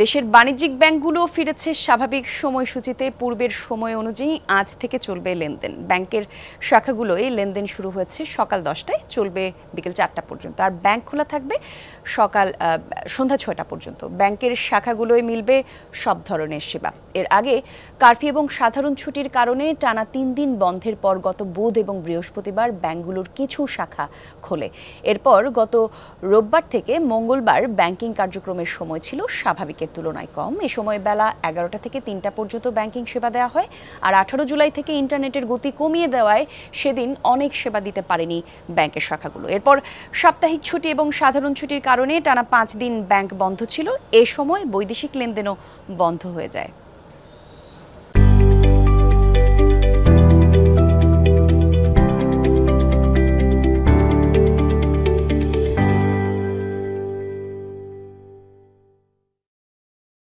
দেশের বাণিজ্যিক ব্যাংকগুলো ফিরেছে স্বাভাবিক সময়সূচিতে। পূর্বের সময় অনুযায়ী আজ থেকে চলবে লেনদেন। ব্যাংকের শাখাগুলোয় লেনদেন শুরু হয়েছে সকাল 10টায়, চলবে বিকেল 4টা পর্যন্ত। আর ব্যাংক খোলা থাকবে সন্ধ্যা 6টা পর্যন্ত। ব্যাংকের শাখাগুলোয় মিলবে সব ধরনের সেবা। এর আগে কারফিউ এবং সাধারণ ছুটির কারণে টানা 3 দিন বন্ধের পর গত বুধ এবং বৃহস্পতিবার ব্যাংকগুলোর কিছু শাখা খোলে। এরপর গত রোববার থেকে মঙ্গলবার ব্যাংকিং কার্যক্রমের সময় ছিল স্বাভাবিকের তুলনায় কম। এ সময় বেলা 11টা থেকে 3টা পর্যন্ত ব্যাংকিং সেবা দেওয়া হয়। আর 18 জুলাই থেকে ইন্টারনেটের গতি কমিয়ে দেওয়ায় সেদিন অনেক সেবা দিতে পারেনি ব্যাংকের শাখাগুলো। এরপর সাপ্তাহিক ছুটি এবং সাধারণ ছুটির কারণে টানা 5 দিন ব্যাংক বন্ধ ছিল। এ সময় বৈদেশিক লেনদেনও বন্ধ হয়ে যায়।